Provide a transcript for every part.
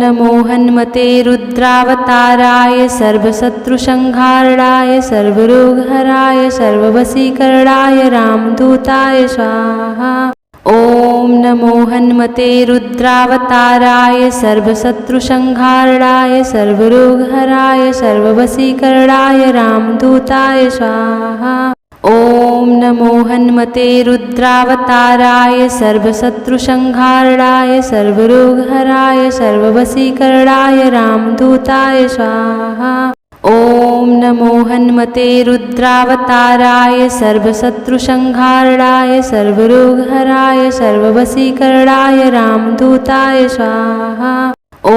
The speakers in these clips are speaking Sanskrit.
नमो हन्मते रुद्रावताराय सर्वशत्रुसंहारणाय सर्वरोगहराय सर्ववशीकरणाय रामदूताय स्वाहा। ॐ नमो हन्मते रुद्रावताराय सर्वशत्रुसंहारणाय सर्वरोगहराय सर्ववशीकरणाय रामदूताय स्वाहा। ॐ नमो हन्मते रुद्रावताराय सर्वशत्रुसंहारणाय सर्वरोगहराय सर्ववशीकरणाय रामदूताय स्वाहा। ॐ नमो हन्मते रुद्रावताराय सर्वशत्रुसंहारणाय सर्वरोगहराय सर्ववशीकरणाय रामदूताय स्वाहा। ॐ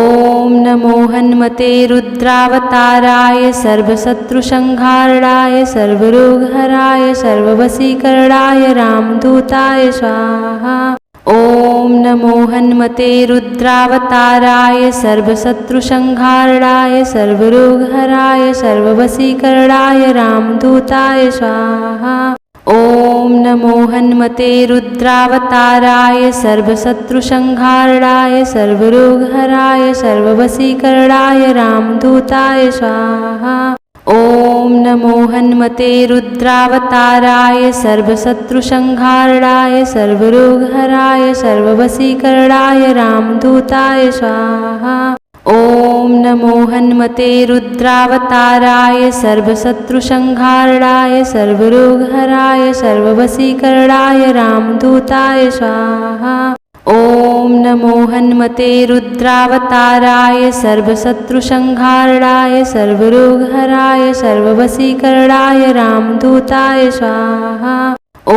नमो हन्मते रुद्रावताराय सर्वशत्रुसंहारणाय सर्वरोगहराय सर्ववशीकरणाय रामदूताय स्वाहा। ॐ नमो हन्मते रुद्रावताराय सर्वशत्रुसंहारणाय सर्वरोगहराय सर्ववशीकरणाय रामदूताय स्वाहा। ॐ नमो हन्मते रुद्रावताराय सर्वशत्रुसंहारणाय सर्वरोगहराय सर्ववशीकरणाय रामदूताय स्वाहा। ॐ नमो हन्मते रुद्रावताराय सर्वशत्रुसंहारणाय सर्वरोगहराय सर्ववशीकरणाय रामदूताय स्वाहा। ॐ नमो हन्मते रुद्रावताराय सर्वशत्रुसंहारणाय सर्वरोगहराय सर्ववशीकरणाय रामदूताय स्वाहा। ॐ नमो हन्मते रुद्रावताराय सर्वशत्रुसंहारणाय सर्वरोगहराय सर्ववशीकरणाय रामदूताय स्वाहा। ॐ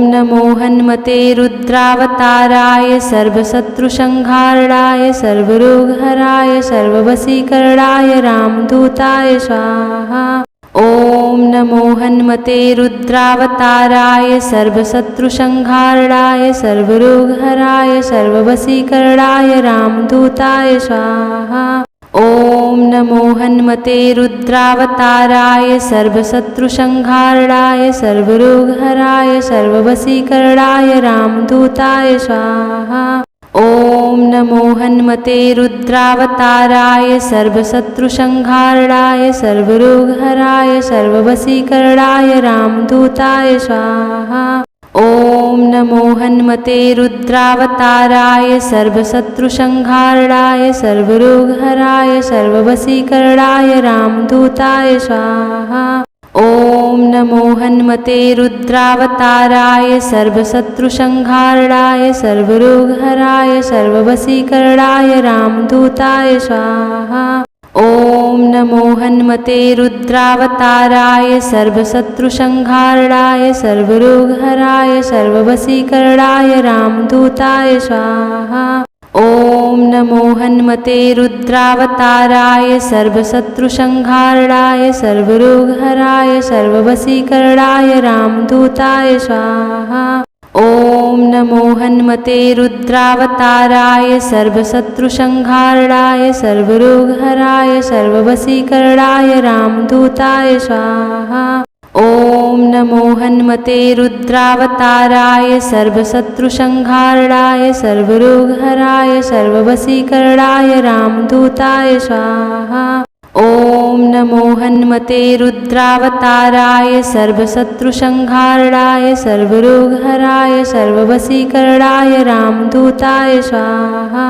नमो हन्मते रुद्रावताराय सर्वशत्रुसंहारणाय सर्वरोगहराय सर्ववशीकरणाय रामदूताय स्वाहा। ॐ नमो हन्मते रुद्रावताराय सर्वशत्रुसंहारणाय सर्वरोगहराय सर्ववशीकरणाय रामदूताय स्वाहा। ॐ नमो हन्मते रुद्रावताराय सर्वशत्रुसंहारणाय सर्वरोगहराय सर्ववशीकरणाय रामदूताय स्वाहा। ॐ नमो हन्मते रुद्रावताराय सर्वशत्रुसंहारणाय सर्वरोगहराय सर्ववशीकरणाय रामदूताय स्वाहा। ॐ नमो हन्मते रुद्रावताराय सर्वशत्रुसंहारणाय सर्वरोगहराय सर्ववशीकरणाय रामदूताय स्वाहा। ॐ नमो हन्मते रुद्रावताराय सर्वशत्रुसंहारणाय सर्वरोगहराय सर्ववशीकरणाय रामदूताय स्वाहा। ॐ नमो हन्मते रुद्रावताराय सर्वशत्रुसंहारणाय सर्वरोगहराय सर्ववशीकरणाय रामदूताय स्वाहा। ॐ नमो हन्मते रुद्रावताराय सर्वशत्रुसंहारणाय सर्वरोगहराय सर्ववशीकरणाय रामदूताय स्वाहा। ॐ नमो हन्मते रुद्रावताराय सर्वशत्रुसंहारणाय सर्वरोगहराय सर्ववशीकरणाय रामदूताय स्वाहा। ॐ नमो हन्मते रुद्रावताराय सर्वशत्रुसंहारणाय सर्वरोगहराय सर्ववशीकरणाय रामदूताय स्वाहा। ॐ नमो हन्मते रुद्रावताराय सर्वशत्रुसंहारणाय सर्वरोगहराय सर्ववशीकरणाय रामदूताय स्वाहा।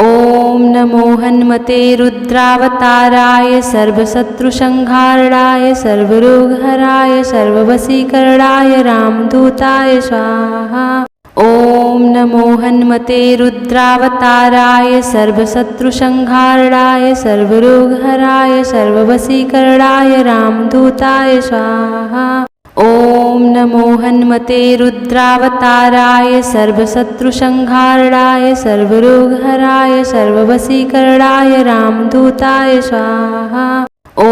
ॐ नमो हन्मते रुद्रावताराय सर्वशत्रुसंहारणाय सर्वरोगहराय सर्ववशीकरणाय रामदूताय स्वाहा। ॐ नमो हन्मते रुद्रावताराय सर्वशत्रुसंहारणाय सर्वरोगहराय सर्ववशीकरणाय रामदूताय स्वाहा। ॐ नमो हन्मते रुद्रावताराय सर्वशत्रुसंहारणाय सर्वरोगहराय सर्ववशीकरणाय रामदूताय स्वाहा। ॐ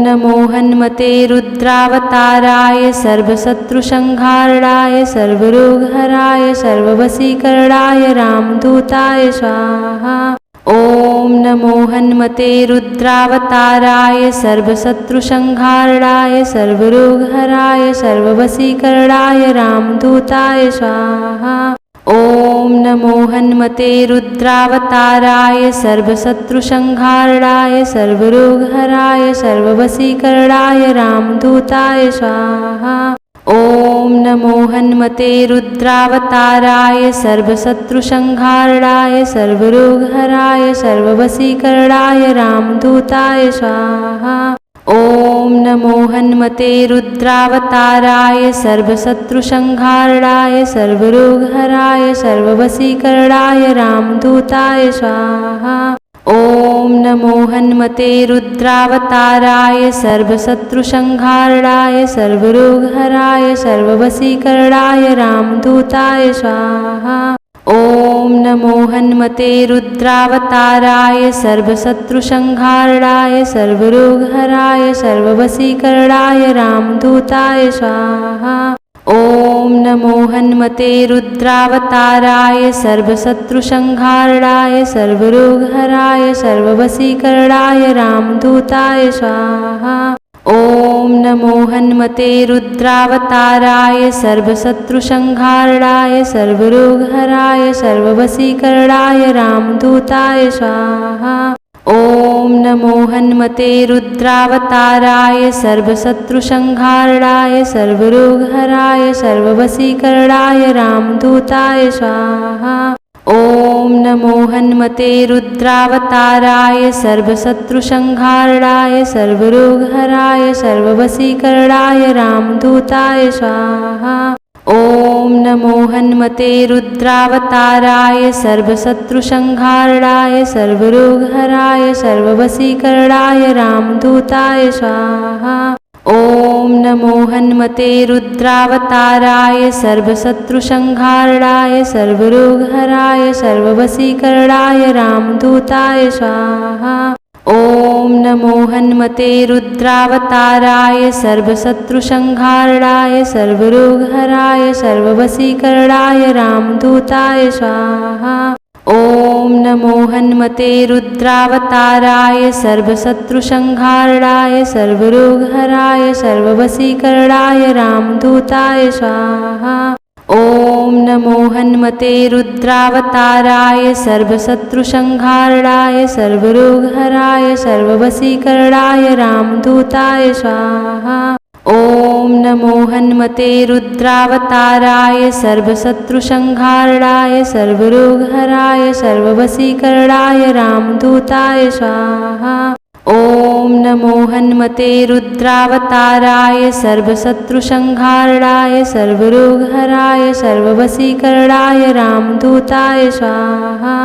नमो हन्मते रुद्रावताराय सर्वशत्रुसंहारणाय सर्वरोगहराय सर्ववशीकरणाय रामदूताय स्वाहा। ॐ नमो हन्मते रुद्रावताराय सर्वशत्रुसंहारणाय सर्वरोगहराय सर्ववशीकरणाय रामदूताय स्वाहा। ॐ ॐ नमो हन्मते रुद्रावताराय सर्वशत्रुसंहारणाय सर्वरोगहराय सर्ववशीकरणाय रामदूताय स्वाहा। ॐ नमो हन्मते रुद्रावताराय सर्वशत्रुसंहारणाय सर्वरोगहराय सर्ववशीकरणाय रामदूताय स्वाहा। ॐ नमो हन्मते रुद्रावताराय सर्वशत्रुसंहारणाय सर्वरोगहराय सर्ववशीकरणाय रामदूताय स्वाहा। ॐ नमो हन्मते रुद्रावताराय सर्वशत्रुसंहारणाय सर्वरोगहराय सर्ववशीकरणाय रामदूताय स्वाहा। ॐ नमो हन्मते रुद्रावताराय सर्वशत्रुसंहारणाय सर्वरोगहराय सर्ववशीकरणाय रामदूताय स्वाहा। ॐ नमो हन्मते रुद्रावताराय सर्वशत्रुसंहारणाय सर्वरोगहराय सर्ववशीकरणाय रामदूताय स्वाहा। ॐ नमो हन्मते रुद्रावताराय सर्वशत्रुसंहारणाय सर्वरोगहराय सर्ववशीकरणाय रामदूताय स्वाहा। ॐ नमो हन्मते रुद्रावताराय सर्वशत्रुसंहारणाय सर्वरोगहराय सर्ववशीकरणाय रामदूताय स्वाहा। ॐ नमो हन्मते रुद्रावताराय सर्वशत्रुसंहारणाय सर्वरोगहराय सर्ववशीकरणाय रामदूताय स्वाहा। ॐ नमो हन्मते रुद्रावताराय सर्वशत्रुसंहारणाय सर्वरोगहराय सर्ववशीकरणाय रामदूताय स्वाहा। ॐ नमो हन्मते रुद्रावताराय सर्वशत्रुसंहारणाय सर्वरोगहराय सर्ववशीकरणाय रामदूताय स्वाहा। ॐ नमो हन्मते रुद्रावताराय सर्वशत्रुसंहारणाय सर्वरोगहराय सर्ववशीकरणाय रामदूताय स्वाहा। ॐ नमो हन्मते रुद्रावताराय सर्वशत्रुसंहारणाय सर्वरोगहराय सर्ववशीकरणाय रामदूताय स्वाहा। ॐ नमो हन्मते रुद्रावताराय सर्वशत्रुसंहारणाय सर्वरोगहराय सर्ववशीकरणाय रामदूताय स्वाहा। ॐ नमो हन्मते रुद्रावताराय सर्वशत्रुसंहारणाय सर्वरोगहराय सर्ववशीकरणाय रामदूताय स्वाहा। ॐ नमो हन्मते रुद्रावताराय सर्वशत्रुसंहारणाय सर्वरोगहराय सर्ववशीकरणाय रामदूताय स्वाहा।